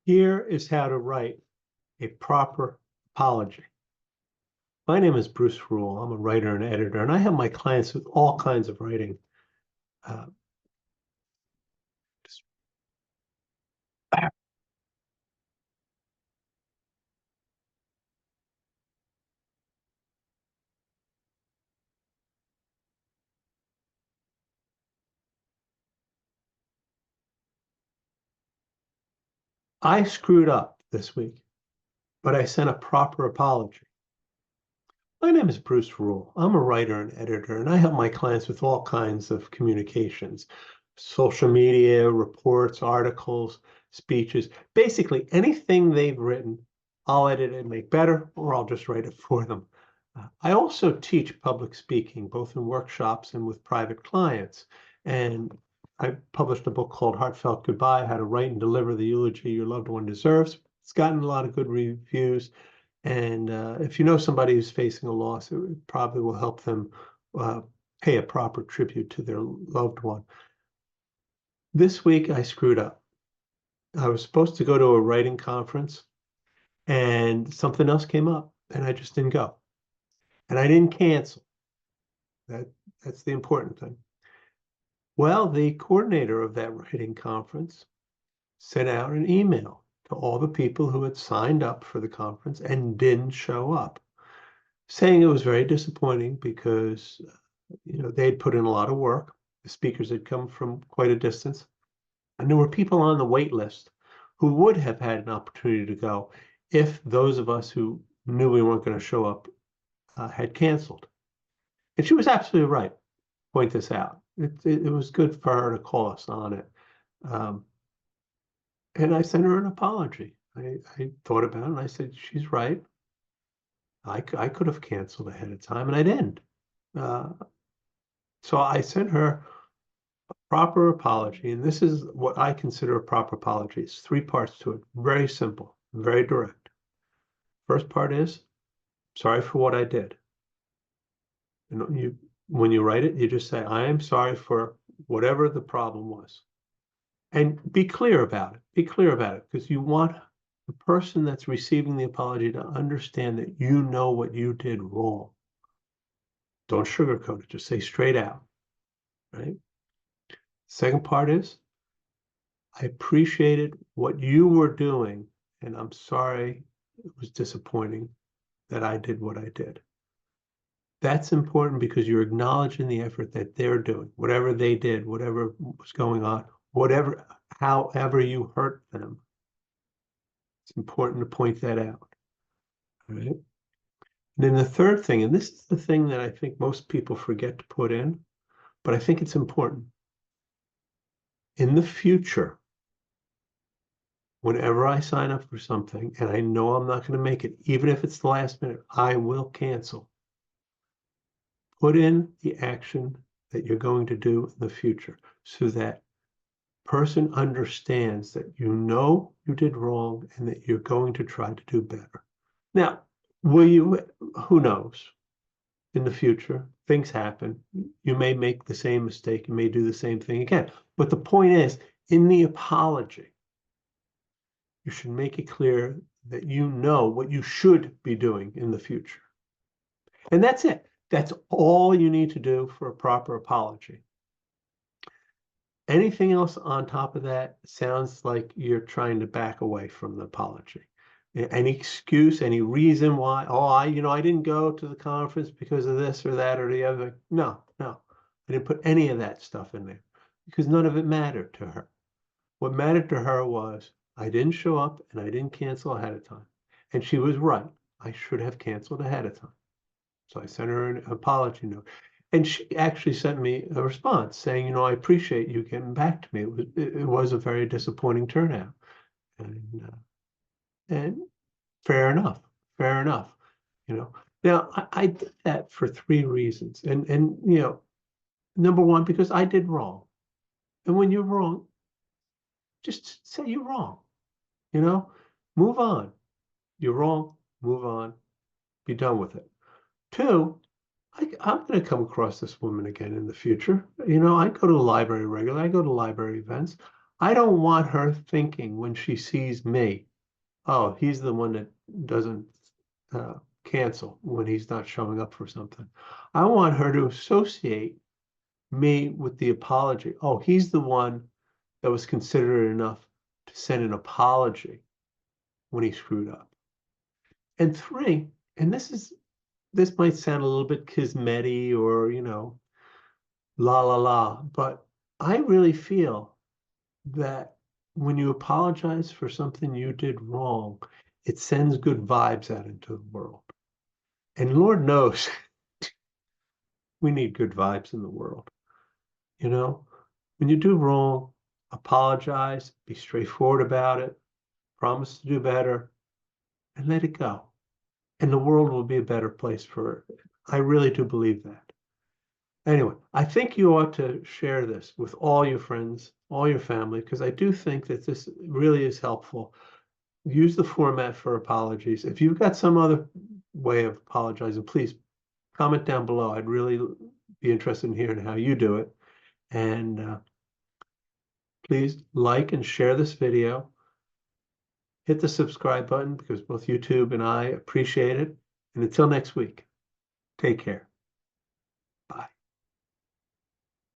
Here is how to write a proper apology. My name is Bruce Rule. I'm a writer and editor, and I have my clients with all kinds of writing. Uh, I screwed up this week, but I sent a proper apology. My name is Bruce Rule. I'm a writer and editor, and I help my clients with all kinds of communications, social media, reports, articles, speeches, basically anything they've written, I'll edit it and make better, or I'll just write it for them. I also teach public speaking, both in workshops and with private clients. And I published a book called Heartfelt Goodbye, How to Write and Deliver the Eulogy Your Loved One Deserves. It's gotten a lot of good reviews. And if you know somebody who's facing a loss, it probably will help them pay a proper tribute to their loved one. This week, I screwed up. I was supposed to go to a writing conference, and something else came up, and I just didn't go. And I didn't cancel. That's the important thing. Well, the coordinator of that writing conference sent out an email to all the people who had signed up for the conference and didn't show up, saying it was very disappointing because they had put in a lot of work. The speakers had come from quite a distance, and there were people on the wait list who would have had an opportunity to go if those of us who knew we weren't going to show up had canceled. And she was absolutely right to point this out. It was good for her to call us on it. And I sent her an apology. I thought about it and I said, she's right. I could have canceled ahead of time and I didn't. So I sent her a proper apology. And this is what I consider a proper apology. It's 3 parts to it. Very simple, very direct. First part is, sorry for what I did. When you write it, you just say, I am sorry for whatever the problem was. And be clear about it. Be clear about it, because you want the person that's receiving the apology to understand that you know what you did wrong. Don't sugarcoat it. Just say straight out, right? Second part is, I appreciated what you were doing, and I'm sorry it was disappointing that I did what I did. That's important because you're acknowledging the effort that they're doing, whatever they did, whatever was going on, however you hurt them. It's important to point that out. All right. And then the third thing, and this is the thing that I think most people forget to put in, but I think it's important. In the future, whenever I sign up for something and I know I'm not going to make it, even if it's the last minute, I will cancel. Put in the action that you're going to do in the future so that person understands that you know you did wrong and that you're going to try to do better. Now, who knows? In the future, things happen. You may make the same mistake. You may do the same thing again. But the point is, in the apology, you should make it clear that you know what you should be doing in the future. And that's it. That's all you need to do for a proper apology. Anything else on top of that sounds like you're trying to back away from the apology. Any excuse, any reason why, I didn't go to the conference because of this or that or the other. No, I didn't put any of that stuff in there because none of it mattered to her. What mattered to her was I didn't show up and I didn't cancel ahead of time. And she was right. I should have canceled ahead of time. So I sent her an apology note. And she actually sent me a response saying, I appreciate you getting back to me. It was a very disappointing turnout. And fair enough. Now I did that for 3 reasons. And number one, because I did wrong. And when you're wrong, just say you're wrong. Move on. You're wrong, move on, be done with it. 2, I'm going to come across this woman again in the future. I go to the library regularly. I go to library events. I don't want her thinking when she sees me, oh, he's the one that doesn't cancel when he's not showing up for something. I want her to associate me with the apology. Oh, he's the one that was considerate enough to send an apology when he screwed up. And three, and this might sound a little bit kismety or, la la la, but I really feel that when you apologize for something you did wrong, it sends good vibes out into the world. And Lord knows we need good vibes in the world. When you do wrong, apologize, be straightforward about it, promise to do better, and let it go. And the world will be a better place for it. I really do believe that. Anyway, I think you ought to share this with all your friends, all your family, because I do think that this really is helpful. Use the format for apologies. If you've got some other way of apologizing, please comment down below. I'd really be interested in hearing how you do it. And please like and share this video. Hit the subscribe button because both YouTube and I appreciate it. And until next week, take care.